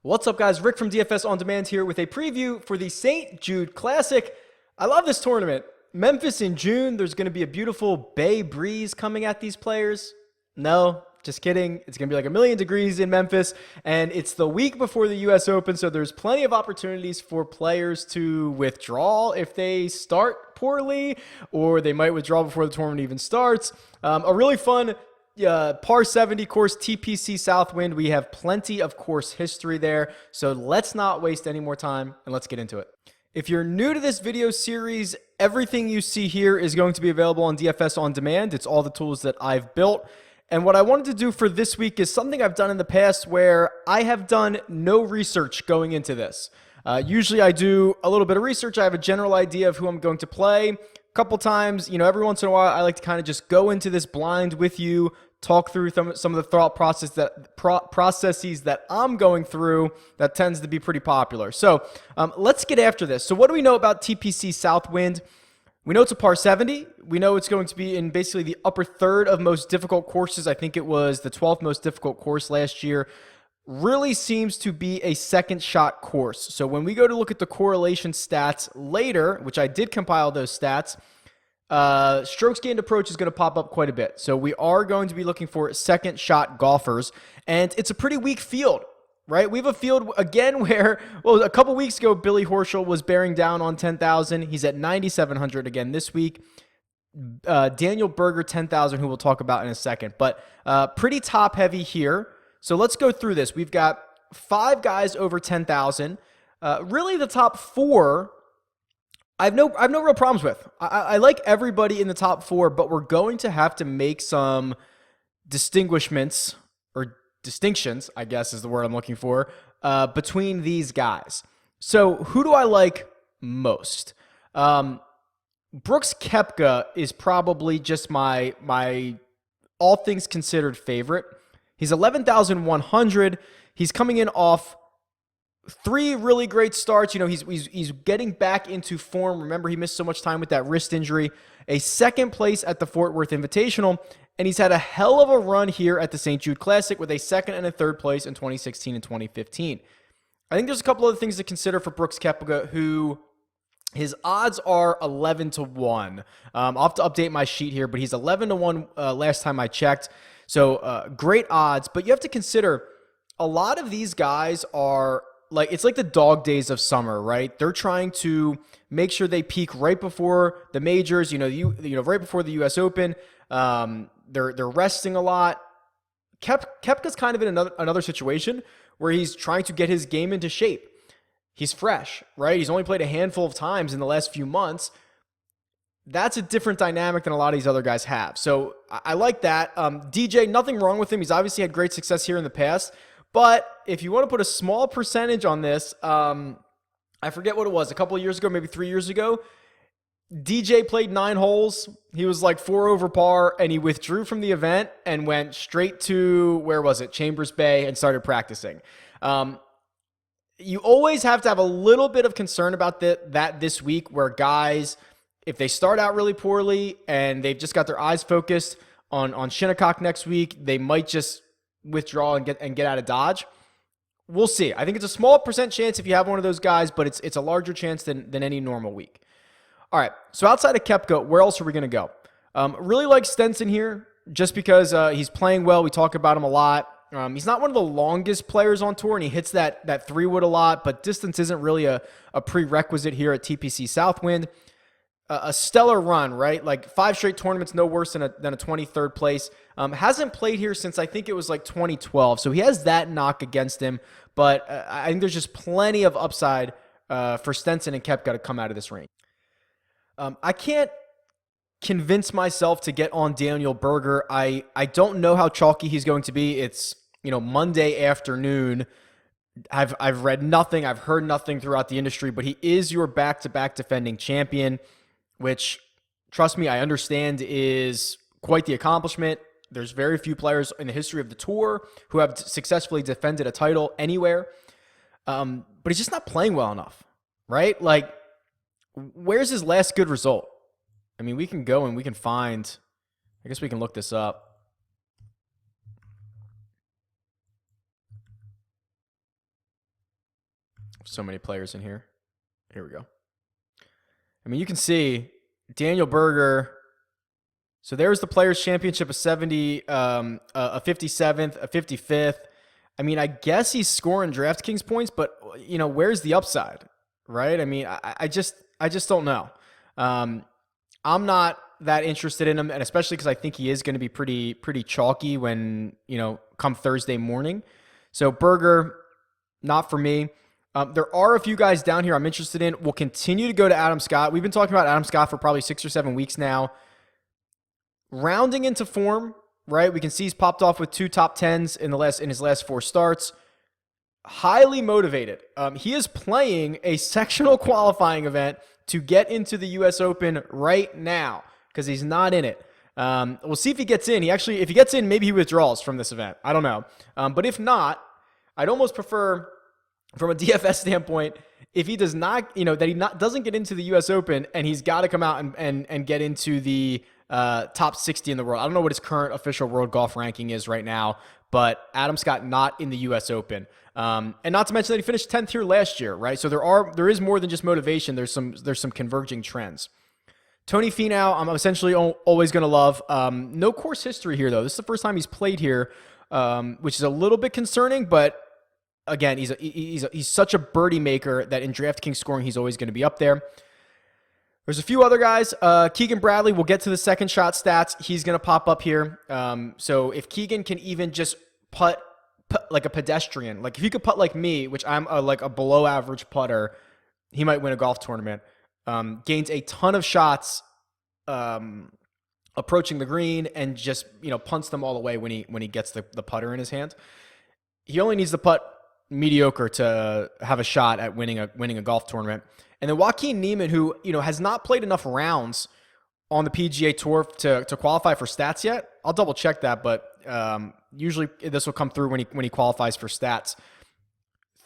What's up, guys? Rick from DFS On Demand here with a preview for the St. Jude Classic. I love this tournament. Memphis in June, there's going to be a beautiful bay breeze coming at these players. No, just kidding. It's going to be like 1,000,000 degrees in Memphis, and it's the week before the U.S. Open, so there's plenty of opportunities for players to withdraw if they start poorly, or they might withdraw before the tournament even starts. A really fun par 70 course, TPC Southwind. We have plenty of course history there, so let's not waste any more time and let's get into it. If you're new to this video series, everything you see here is going to be available on DFS On Demand. It's all the tools that I've built. And what I wanted to do for this week is something I've done in the past where I have done no research going into this. Usually I do a little bit of research. I have a general idea of who I'm going to play. Couple times, every once in a while, I like to kind of just go into this blind with you, talk through some of the thought processes that I'm going through. That tends to be pretty popular. So let's get after this. So what do we know about TPC Southwind? We know it's a par 70. We know it's going to be in basically the upper third of most difficult courses. I think it was the 12th most difficult course last year. Really seems to be a second shot course. So when we go to look at the correlation stats later, which I did compile those stats, strokes gained approach is going to pop up quite a bit. So we are going to be looking for second shot golfers, and it's a pretty weak field, right? We have a field again where, well, a couple weeks ago, Billy Horschel was bearing down on 10,000. He's at 9,700 again this week. Daniel Berger, 10,000, who we'll talk about in a second, but pretty top heavy here. So let's go through this. We've got 5 guys over 10,000. Really, the top 4, I have no real problems with. I like everybody in the top 4, but we're going to have to make some distinguishments or distinctions, I guess is the word I'm looking for, between these guys. So who do I like most? Brooks Koepka is probably just my all things considered favorite. He's 11,100. He's coming in off 3 really great starts. He's getting back into form. Remember, he missed so much time with that wrist injury. A second place at the Fort Worth Invitational, and he's had a hell of a run here at the St. Jude Classic with a second and a third place in 2016 and 2015. I think there's a couple other things to consider for Brooks Koepka, who his odds are 11-1. I'll have to update my sheet here, but he's 11-1 last time I checked. So great odds, but you have to consider a lot of these guys are like, it's like the dog days of summer, right? They're trying to make sure they peak right before the majors, right before the U.S. Open. They're resting a lot. Koepka's kind of in another situation where he's trying to get his game into shape. He's fresh, right? He's only played a handful of times in the last few months. That's a different dynamic than a lot of these other guys have. So I like that. DJ, nothing wrong with him. He's obviously had great success here in the past. But if you want to put a small percentage on this, I forget what it was, a couple of years ago, maybe 3 years ago, DJ played 9 holes. He was like 4 over par, and he withdrew from the event and went straight to, where was it, Chambers Bay, and started practicing. You always have to have a little bit of concern about that this week, where guys, if they start out really poorly and they've just got their eyes focused on Shinnecock next week, they might just withdraw and get out of Dodge. We'll see. I think it's a small percent chance if you have one of those guys, but it's a larger chance than any normal week. All right, so outside of Koepka, where else are we going to go? Really like Stenson here, just because he's playing well. We talk about him a lot. He's not one of the longest players on tour, and he hits that 3-wood a lot, but distance isn't really a prerequisite here at TPC Southwind. A stellar run, right? Like 5 straight tournaments, no worse than a 23rd place. Hasn't played here since I think it was like 2012, so he has that knock against him. But I think there's just plenty of upside for Stenson and Koepka to come out of this range. I can't convince myself to get on Daniel Berger. I don't know how chalky he's going to be. It's Monday afternoon. I've read nothing. I've heard nothing throughout the industry, but he is your back-to-back defending champion, which, trust me, I understand is quite the accomplishment. There's very few players in the history of the tour who have successfully defended a title anywhere. But he's just not playing well enough, right? Like, where's his last good result? I mean, we can go and we can find, I guess we can look this up. So many players in here. Here we go. I mean, you can see Daniel Berger. So there's the Players' Championship, a 70, a 57th, a 55th. I mean, I guess he's scoring DraftKings points, but where's the upside, right? I mean, I just don't know. I'm not that interested in him, and especially because I think he is going to be pretty chalky when come Thursday morning. So Berger, not for me. There are a few guys down here I'm interested in. We'll continue to go to Adam Scott. We've been talking about Adam Scott for probably 6 or 7 weeks now. Rounding into form, right? We can see he's popped off with 2 top 10s in his last 4 starts. Highly motivated. He is playing a sectional qualifying event to get into the U.S. Open right now because he's not in it. We'll see if he gets in. If he gets in, maybe he withdraws from this event. I don't know. But if not, I'd almost prefer, from a DFS standpoint, if he does not, that he doesn't get into the U.S. Open and he's got to come out and get into the top 60 in the world. I don't know what his current official world golf ranking is right now, but Adam Scott not in the U.S. Open. And not to mention that he finished 10th here last year, right? So there is more than just motivation. There's some converging trends. Tony Finau, I'm essentially always going to love. No course history here, though. This is the first time he's played here, which is a little bit concerning, but again, he's such a birdie maker that in DraftKings scoring, he's always going to be up there. There's a few other guys. Keegan Bradley, we'll get to the second shot stats. He's going to pop up here. So if Keegan can even just putt like a pedestrian, like if he could putt like me, which I'm like a below average putter, he might win a golf tournament. Gains a ton of shots approaching the green and just punts them all away when he gets the putter in his hand. He only needs to putt mediocre to have a shot at winning a golf tournament. And then Joaquin Niemann, who has not played enough rounds on the PGA Tour to qualify for stats yet. I'll double check that, but usually this will come through when he qualifies for stats.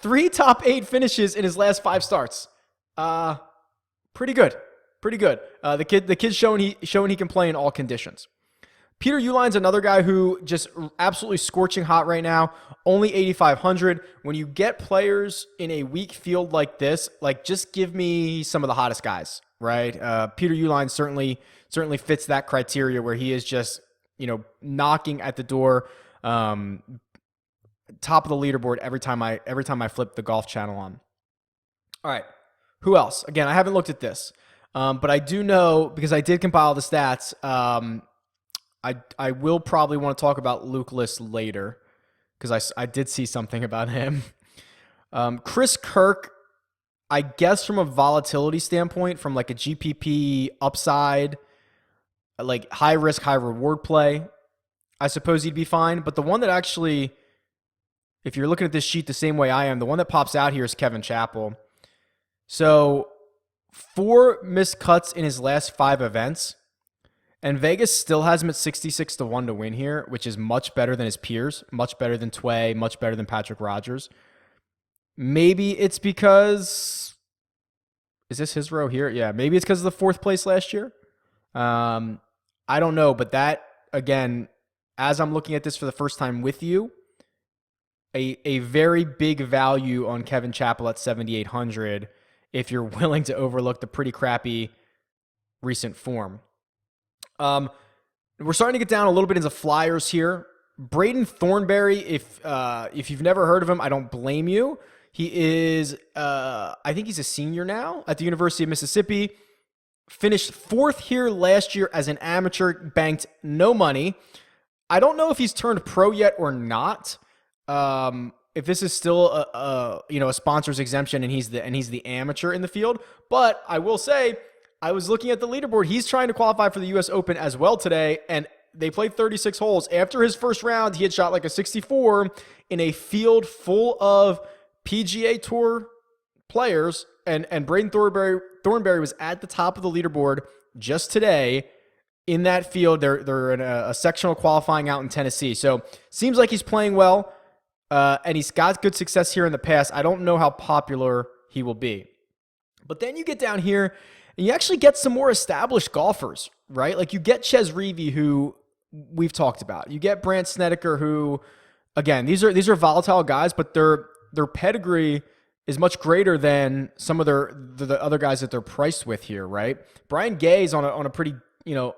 3 top 8 finishes in his last 5 starts. Pretty good. The kid's showing he can play in all conditions. Peter Uline's another guy who just absolutely scorching hot right now. Only 8,500. When you get players in a weak field like this, like just give me some of the hottest guys, right? Peter Uline certainly fits that criteria where he is just knocking at the door, top of the leaderboard every time I flip the Golf Channel on. All right, who else? Again, I haven't looked at this, but I do know because I did compile the stats. I will probably want to talk about Luke List later because I did see something about him. Chris Kirk, I guess from a volatility standpoint, from like a GPP upside, like high risk, high reward play, I suppose he'd be fine. But the one that actually, if you're looking at this sheet the same way I am, the one that pops out here is Kevin Chappell. So 4 missed cuts in his last 5 events. And Vegas still has him at 66-1 to win here, which is much better than his peers, much better than Tway, much better than Patrick Rogers. Maybe it's because, is this his row here? Yeah, maybe it's because of the 4th place last year. I don't know, but that, again, as I'm looking at this for the first time with you, a very big value on Kevin Chappell at 7,800 if you're willing to overlook the pretty crappy recent form. We're starting to get down a little bit into flyers here. Bradon Thornberry, if you've never heard of him, I don't blame you. He is, I think he's a senior now at the University of Mississippi. Finished 4th here last year as an amateur, banked no money. I don't know if he's turned pro yet or not. If this is still a sponsor's exemption and he's the amateur in the field, but I will say, I was looking at the leaderboard. He's trying to qualify for the U.S. Open as well today, and they played 36 holes. After his first round, he had shot like a 64 in a field full of PGA Tour players, and Bradon Thornberry was at the top of the leaderboard just today in that field. They're in a sectional qualifying out in Tennessee. So seems like he's playing well, and he's got good success here in the past. I don't know how popular he will be. But then you get down here, and you actually get some more established golfers, right? Like you get Ches Reavie, who we've talked about. You get Brandt Snedeker, who, again, these are volatile guys, but their pedigree is much greater than some of the other guys that they're priced with here, right? Brian Gay is on a pretty, I don't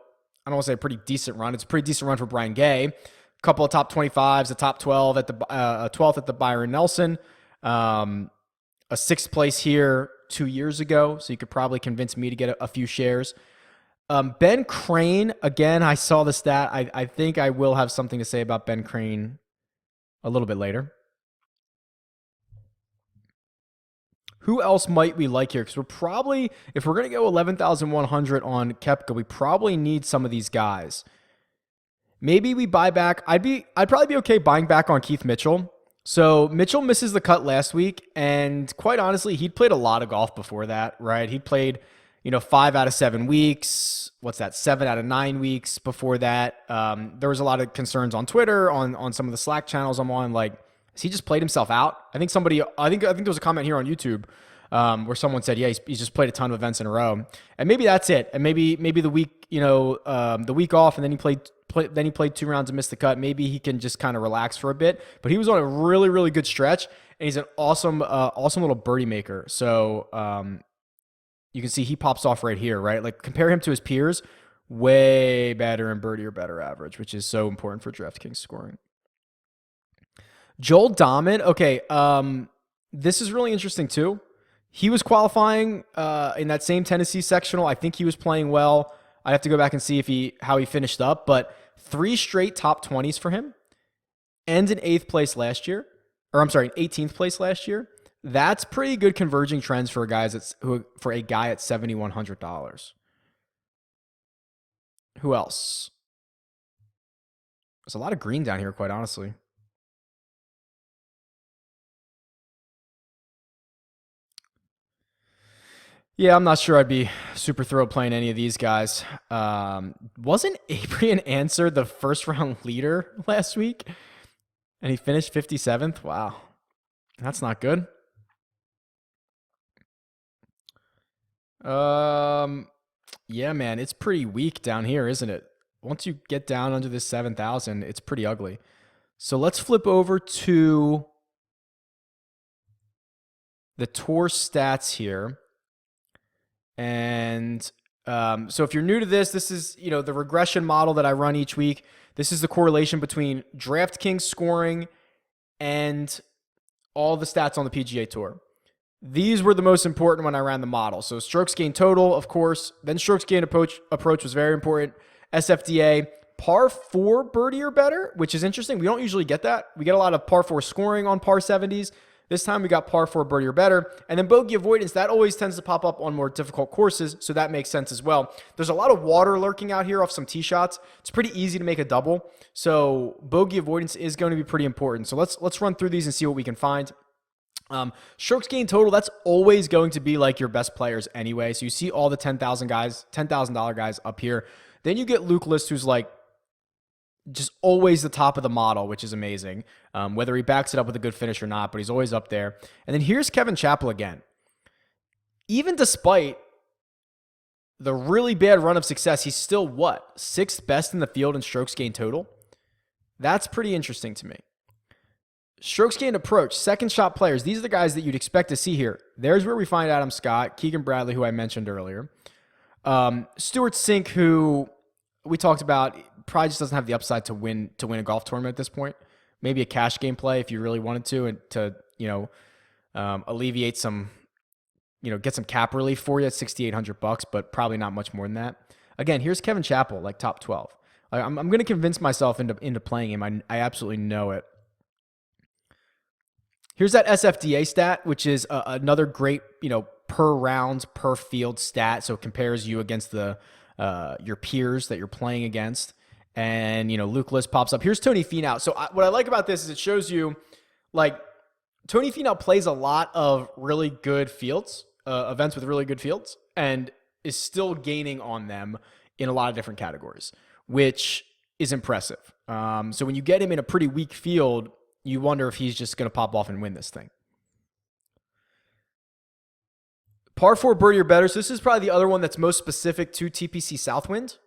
want to say a pretty decent run. It's a pretty decent run for Brian Gay. A couple of top 25s, a top 12 at the 12th at the Byron Nelson, a 6th place here 2 years ago. So you could probably convince me to get a few shares. Ben Crane, again, I saw the stat. I think I will have something to say about Ben Crane a little bit later. Who else might we like here? Because we're probably, if we're going to go 11,100 on Koepka, we probably need some of these guys. Maybe we buy back. I'd probably be okay buying back on Keith Mitchell. So Mitchell misses the cut last week, and quite honestly, he'd played a lot of golf before that, right? He played, 5 out of 7 weeks. What's that? 7 out of 9 weeks before that. There was a lot of concerns on Twitter, on some of the Slack channels I'm on, like, has he just played himself out? I think there was a comment here on YouTube where someone said, yeah, he's just played a ton of events in a row, and maybe that's it. And maybe the week, the week off, and then he played 2 rounds and missed the cut. Maybe he can just kind of relax for a bit. But he was on a really, really good stretch, and he's an awesome little birdie maker. So you can see he pops off right here, right? Like, compare him to his peers, way better in birdie or better average, which is so important for DraftKings scoring. Joel Dahman, okay, this is really interesting too. He was qualifying in that same Tennessee sectional. I think he was playing well. I have to go back and see how he finished up, but 3 straight top 20s for him, and in 18th place last year. That's pretty good converging trends for a guy at $7,100. Who else? There's a lot of green down here, quite honestly. Yeah, I'm not sure I'd be super thrilled playing any of these guys. Wasn't Adrian Answer the first round leader last week? And he finished 57th? Wow. That's not good. Yeah, man, it's pretty weak down here, isn't it? Once you get down under this 7,000, it's pretty ugly. So let's flip over to the tour stats here. And so if you're new to this is, the regression model that I run each week. This is the correlation between DraftKings scoring and all the stats on the PGA Tour. These were the most important when I ran the model. So strokes gained total, of course. Then strokes gained approach was very important. SFDA, par 4 birdie or better, which is interesting. We don't usually get that. We get a lot of par 4 scoring on par 70s. This time we got par 4 birdie or better. And then bogey avoidance, that always tends to pop up on more difficult courses, so that makes sense as well. There's a lot of water lurking out here off some tee shots. It's pretty easy to make a double. So bogey avoidance is going to be pretty important. So let's run through these and see what we can find. Strokes gained total, that's always going to be like your best players anyway. So you see all the $10,000 guys up here. Then you get Luke List, who's like just always the top of the model, which is amazing. Whether he backs it up with a good finish or not, but he's always up there. And then here's Kevin Chappell again. Even despite the really bad run of success, he's still 6th best in the field in strokes gained total? That's pretty interesting to me. Strokes gained approach, second shot players. These are the guys that you'd expect to see here. There's where we find Adam Scott, Keegan Bradley, who I mentioned earlier. Stuart Sink, who we talked about, probably just doesn't have the upside to win a golf tournament at this point. Maybe a cash game play if you really wanted to, and to alleviate some, get some cap relief for you at $6,800, but probably not much more than that. Again, here's Kevin Chappell, like top 12. I'm going to convince myself into playing him. I absolutely know it. Here's that SFDA stat, which is another great, per round, per field stat. So it compares you against your peers that you're playing against. And, Luke List pops up. Here's Tony Finau. So what I like about this is it shows you, like, Tony Finau plays a lot of really good fields, events with really good fields, and is still gaining on them in a lot of different categories, which is impressive. So when you get him in a pretty weak field, you wonder if he's just going to pop off and win this thing. Par 4 birdie or better. So this is probably the other one that's most specific to TPC Southwind.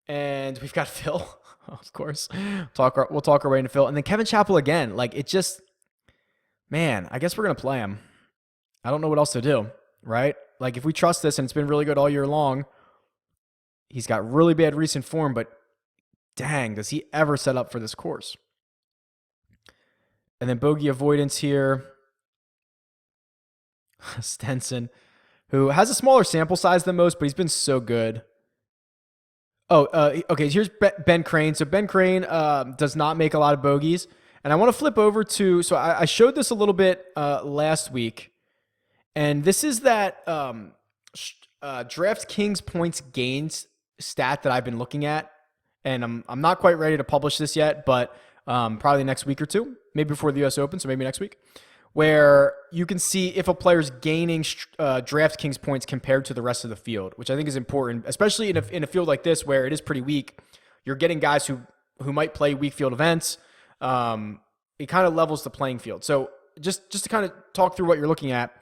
And we've got Phil, of course. We'll talk our way into Phil. And then Kevin Chappell again. Like, it just, man, I guess we're going to play him. I don't know what else to do, right? Like, if we trust this and it's been really good all year long, he's got really bad recent form, but dang, does he ever set up for this course? And then bogey avoidance here. Stenson, who has a smaller sample size than most, but he's been so good. Oh, okay, here's Ben Crane. So Ben Crane does not make a lot of bogeys. And I want to flip over to, so I showed this a little bit last week. And this is that DraftKings points gains stat that I've been looking at. And I'm not quite ready to publish this yet, but probably next week or two, maybe before the US Open, so maybe next week, where you can see if a player's gaining DraftKings points compared to the rest of the field, which I think is important, especially in a field like this where it is pretty weak. You're getting guys who might play weak field events. It kind of levels the playing field. So just to kind of talk through what you're looking at,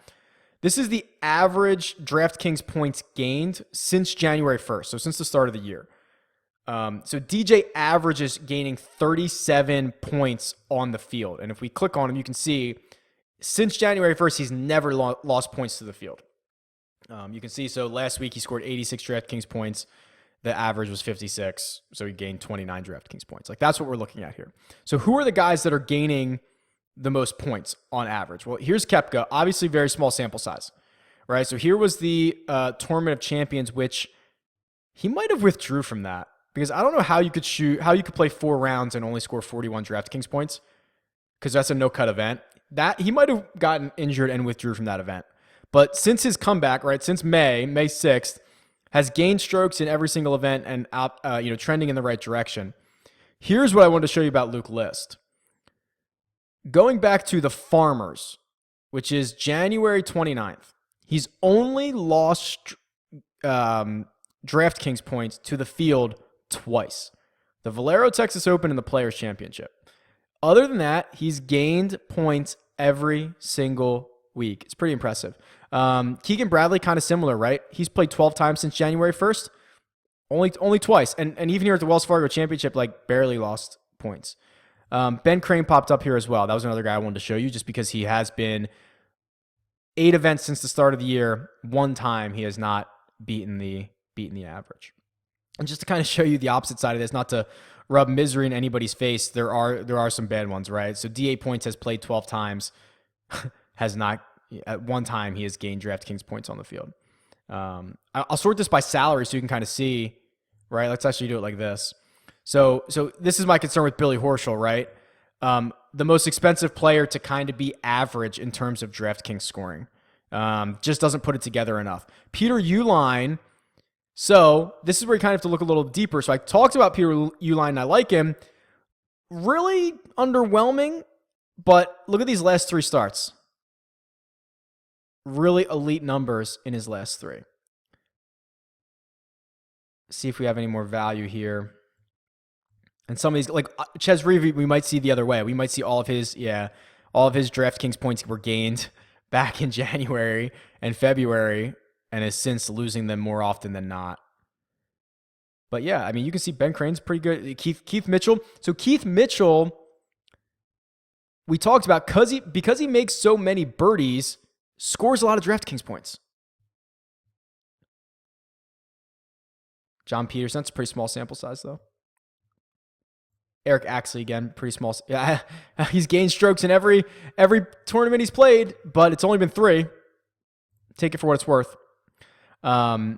this is the average DraftKings points gained since January 1st, so since the start of the year. So DJ averages gaining 37 points on the field. And if we click on him, you can see since January 1st, he's never lost points to the field. You can see, so last week he scored 86 DraftKings points. The average was 56, so he gained 29 DraftKings points. Like, that's what we're looking at here. So who are the guys that are gaining the most points on average? Well, here's Koepka, obviously very small sample size, right? So here was the Tournament of Champions, which he might have withdrew from that, because I don't know how you could play 4 rounds and only score 41 DraftKings points, because that's a no-cut event. That he might have gotten injured and withdrew from that event. But since his comeback, right, since May 6th, has gained strokes in every single event and trending in the right direction. Here's what I wanted to show you about Luke List. Going back to the Farmers, which is January 29th, he's only lost DraftKings points to the field twice. The Valero Texas Open and the Players Championship. Other than that, he's gained points every single week. It's pretty impressive. Keegan Bradley, kind of similar, right? He's played 12 times since January 1st. Only twice. And even here at the Wells Fargo Championship, like, barely lost points. Ben Crane popped up here as well. That was another guy I wanted to show you just because he has been 8 events since the start of the year. 1 time he has not beaten the average. And just to kind of show you the opposite side of this, not to rub misery in anybody's face, there are some bad ones, right? So D8 points has played 12 times, has not, at 1 time he has gained DraftKings points on the field. I'll sort this by salary so you can kind of see, right? Let's actually do it like this. So this is my concern with Billy Horschel, right? The most expensive player to kind of be average in terms of DraftKings scoring. Just doesn't put it together enough. Peter Uihlein. So this is where you kind of have to look a little deeper. So I talked about Peter Uihlein and I like him. Really underwhelming, but look at these last 3 starts. Really elite numbers in his last 3. See if we have any more value here. And some of these, like Ches Reavie, we might see the other way. We might see all of his DraftKings points were gained back in January and February, and has since losing them more often than not. But yeah, I mean, you can see Ben Crane's pretty good. Keith Mitchell. So Keith Mitchell, we talked about because he makes so many birdies, scores a lot of DraftKings points. John Peterson, that's a pretty small sample size though. Eric Axley, again, pretty small. Yeah, he's gained strokes in every tournament he's played, but it's only been 3. Take it for what it's worth. So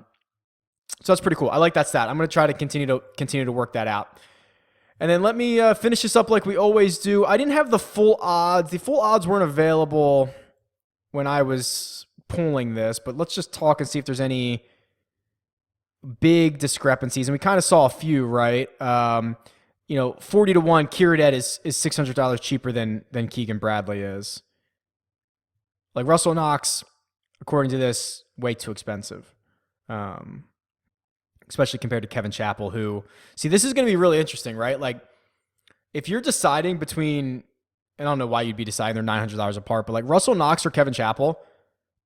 that's pretty cool. I like that stat. I'm going to try to continue to work that out. And then let me finish this up like we always do. I didn't have the full odds. The full odds weren't available when I was pulling this, but let's just talk and see if there's any big discrepancies. And we kind of saw a few, right? 40-1, Kiradet is $600 cheaper than Keegan Bradley is. Like Russell Knox, according to this, way too expensive. Especially compared to Kevin Chappell, who, see, this is going to be really interesting, right? Like, if you're deciding between, and I don't know why you'd be deciding they're $900 apart, but like Russell Knox or Kevin Chappell,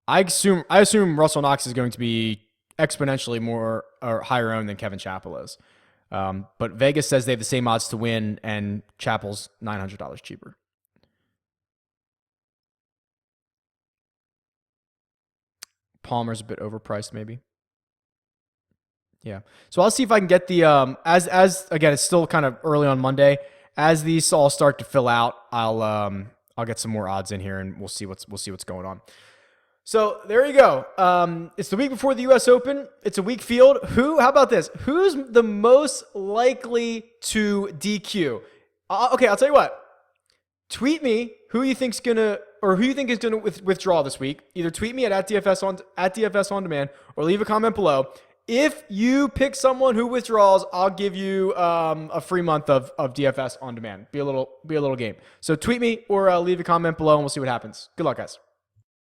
I assume Russell Knox is going to be exponentially more or higher owned than Kevin Chappell is. But Vegas says they have the same odds to win, and Chappell's $900 cheaper. Palmer's a bit overpriced, maybe. Yeah. So I'll see if I can get the as again, it's still kind of early on Monday. As these all start to fill out, I'll get some more odds in here, and we'll see what's going on. So there you go. It's the week before the U.S. Open. It's a weak field. How about this? Who's the most likely to DQ? Okay, I'll tell you what. Tweet me who you think is gonna withdraw this week. Either tweet me at DFS on demand or leave a comment below. If you pick someone who withdraws, I'll give you a free month of DFS on demand. Be a little game. So tweet me or leave a comment below, and we'll see what happens. Good luck, guys.